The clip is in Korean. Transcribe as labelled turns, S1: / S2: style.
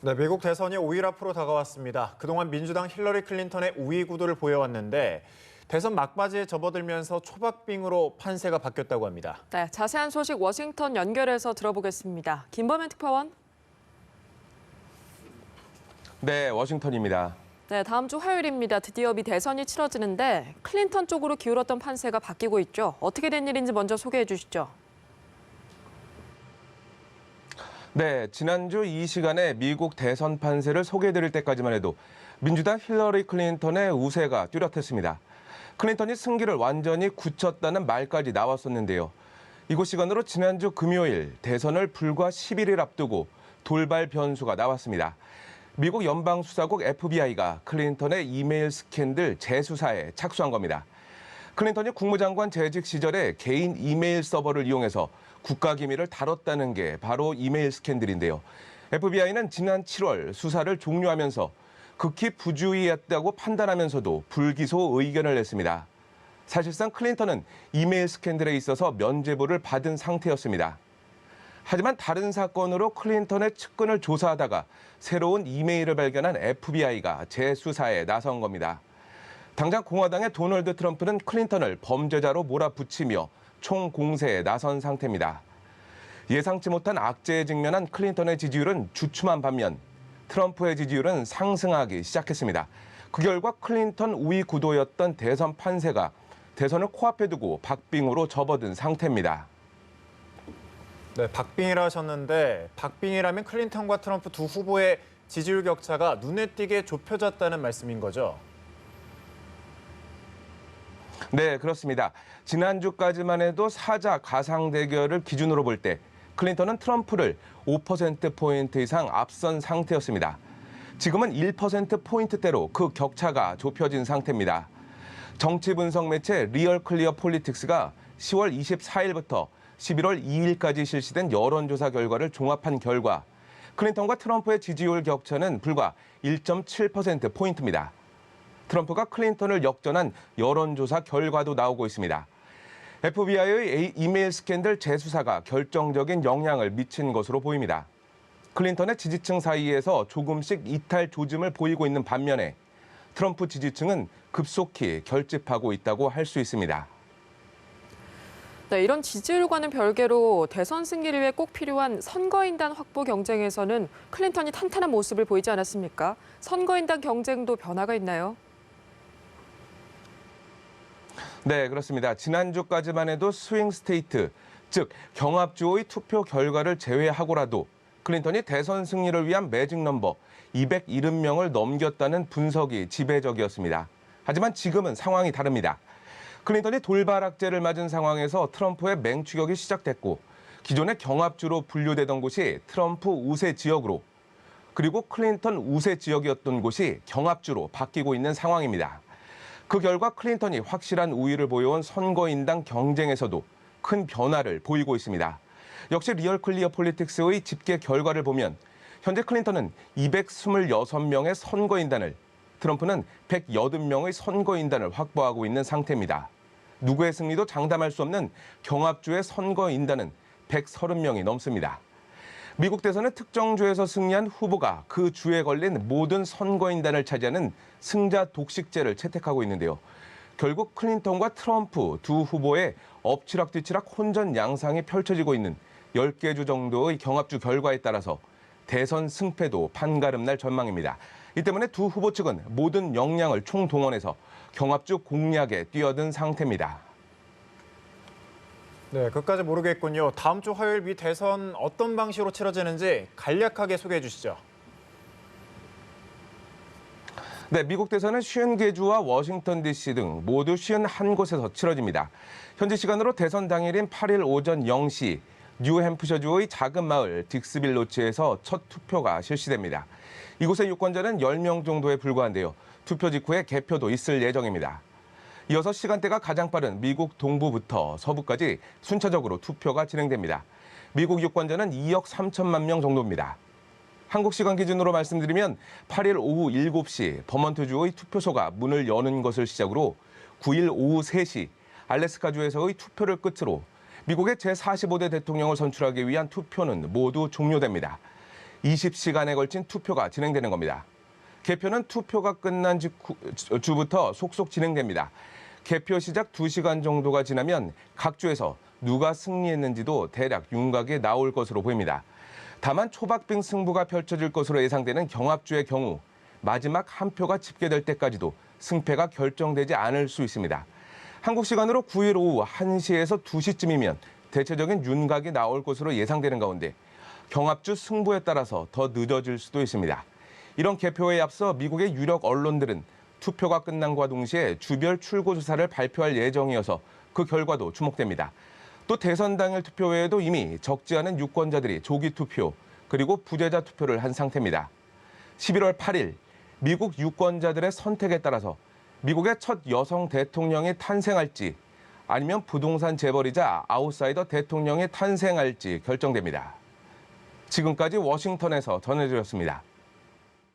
S1: 네, 미국 대선이 5일 앞으로 다가왔습니다. 그동안 민주당 힐러리 클린턴의 우위 구도를 보여왔는데 대선 막바지에 접어들면서 초박빙으로 판세가 바뀌었다고 합니다.
S2: 네, 자세한 소식 워싱턴 연결해서 들어보겠습니다. 김범현 특파원.
S3: 네, 워싱턴입니다.
S2: 네, 다음 주 화요일입니다. 드디어 미 대선이 치러지는데 클린턴 쪽으로 기울었던 판세가 바뀌고 있죠. 어떻게 된 일인지 먼저 소개해 주시죠.
S3: 네, 지난주 이 시간에 미국 대선 판세를 소개해드릴 때까지만 해도 민주당 힐러리 클린턴의 우세가 뚜렷했습니다. 클린턴이 승기를 완전히 굳혔다는 말까지 나왔었는데요. 이곳 시간으로 지난주 금요일 대선을 불과 11일 앞두고 돌발 변수가 나왔습니다. 미국 연방수사국 FBI가 클린턴의 이메일 스캔들 재수사에 착수한 겁니다. 클린턴이 국무장관 재직 시절에 개인 이메일 서버를 이용해서 국가기밀을 다뤘다는 게 바로 이메일 스캔들인데요. FBI는 지난 7월 수사를 종료하면서 극히 부주의했다고 판단하면서도 불기소 의견을 냈습니다. 사실상 클린턴은 이메일 스캔들에 있어서 면죄부를 받은 상태였습니다. 하지만 다른 사건으로 클린턴의 측근을 조사하다가 새로운 이메일을 발견한 FBI가 재수사에 나선 겁니다. 당장 공화당의 도널드 트럼프는 클린턴을 범죄자로 몰아붙이며 총공세에 나선 상태입니다. 예상치 못한 악재에 직면한 클린턴의 지지율은 주춤한 반면 트럼프의 지지율은 상승하기 시작했습니다. 그 결과 클린턴 우위 구도였던 대선 판세가 대선을 코앞에 두고 박빙으로 접어든 상태입니다.
S1: 네, 박빙이라 하셨는데 박빙이라면 클린턴과 트럼프 두 후보의 지지율 격차가 눈에 띄게 좁혀졌다는 말씀인 거죠?
S3: 네, 그렇습니다. 지난주까지만 해도 사자 가상 대결을 기준으로 볼 때 클린턴은 트럼프를 5%포인트 이상 앞선 상태였습니다. 지금은 1%포인트대로 그 격차가 좁혀진 상태입니다. 정치 분석 매체 리얼 클리어 폴리틱스가 10월 24일부터 11월 2일까지 실시된 여론조사 결과를 종합한 결과 클린턴과 트럼프의 지지율 격차는 불과 1.7%포인트입니다. 트럼프가 클린턴을 역전한 여론조사 결과도 나오고 있습니다. FBI의 이메일 스캔들 재수사가 결정적인 영향을 미친 것으로 보입니다. 클린턴의 지지층 사이에서 조금씩 이탈 조짐을 보이고 있는 반면에 트럼프 지지층은 급속히 결집하고 있다고 할 수 있습니다.
S2: 네, 이런 지지율과는 별개로 대선 승리를 위해 꼭 필요한 선거인단 확보 경쟁에서는 클린턴이 탄탄한 모습을 보이지 않았습니까? 선거인단 경쟁도 변화가 있나요?
S3: 네, 그렇습니다. 지난주까지만 해도 스윙 스테이트, 즉 경합주의 투표 결과를 제외하고라도 클린턴이 대선 승리를 위한 매직 넘버 270명을 넘겼다는 분석이 지배적이었습니다. 하지만 지금은 상황이 다릅니다. 클린턴이 돌발 악재를 맞은 상황에서 트럼프의 맹추격이 시작됐고 기존의 경합주로 분류되던 곳이 트럼프 우세 지역으로 그리고 클린턴 우세 지역이었던 곳이 경합주로 바뀌고 있는 상황입니다. 그 결과 클린턴이 확실한 우위를 보여온 선거인단 경쟁에서도 큰 변화를 보이고 있습니다. 역시 리얼 클리어 폴리틱스의 집계 결과를 보면 현재 클린턴은 226명의 선거인단을, 트럼프는 180명의 선거인단을 확보하고 있는 상태입니다. 누구의 승리도 장담할 수 없는 경합주의 선거인단은 130명이 넘습니다. 미국 대선의 특정 주에서 승리한 후보가 그 주에 걸린 모든 선거인단을 차지하는 승자 독식제를 채택하고 있는데요. 결국 클린턴과 트럼프 두 후보의 엎치락뒤치락 혼전 양상이 펼쳐지고 있는 10개 주 정도의 경합주 결과에 따라서 대선 승패도 판가름 날 전망입니다. 이 때문에 두 후보 측은 모든 역량을 총동원해서 경합주 공략에 뛰어든 상태입니다.
S1: 네, 그까지 모르겠군요. 다음 주 화요일 미 대선 어떤 방식으로 치러지는지 간략하게 소개해 주시죠.
S3: 네, 미국 대선은 50개 주와 워싱턴 DC 등 모두 51곳에서 치러집니다. 현지 시간으로 대선 당일인 8일 오전 0시 뉴햄프셔주의 작은 마을 딕스빌로치에서 첫 투표가 실시됩니다. 이곳의 유권자는 10명 정도에 불과한데요. 투표 직후에 개표도 있을 예정입니다. 이어서 시간대가 가장 빠른 미국 동부부터 서부까지 순차적으로 투표가 진행됩니다. 미국 유권자는 2억 3천만 명 정도입니다. 한국 시간 기준으로 말씀드리면 8일 오후 7시 버먼트주의 투표소가 문을 여는 것을 시작으로 9일 오후 3시 알래스카주에서의 투표를 끝으로 미국의 제45대 대통령을 선출하기 위한 투표는 모두 종료됩니다. 20시간에 걸친 투표가 진행되는 겁니다. 개표는 투표가 끝난 주부터 속속 진행됩니다. 개표 시작 2시간 정도가 지나면 각 주에서 누가 승리했는지도 대략 윤곽에 나올 것으로 보입니다. 다만 초박빙 승부가 펼쳐질 것으로 예상되는 경합주의 경우 마지막 한 표가 집계될 때까지도 승패가 결정되지 않을 수 있습니다. 한국 시간으로 9일 오후 1시에서 2시쯤이면 대체적인 윤곽이 나올 것으로 예상되는 가운데 경합주 승부에 따라서 더 늦어질 수도 있습니다. 이런 개표에 앞서 미국의 유력 언론들은 투표가 끝난과 동시에 주별 출구조사를 발표할 예정이어서 그 결과도 주목됩니다. 또 대선 당일 투표 외에도 이미 적지 않은 유권자들이 조기 투표 그리고 부재자 투표를 한 상태입니다. 11월 8일 미국 유권자들의 선택에 따라서 미국의 첫 여성 대통령이 탄생할지 아니면 부동산 재벌이자 아웃사이더 대통령이 탄생할지 결정됩니다. 지금까지 워싱턴에서 전해드렸습니다.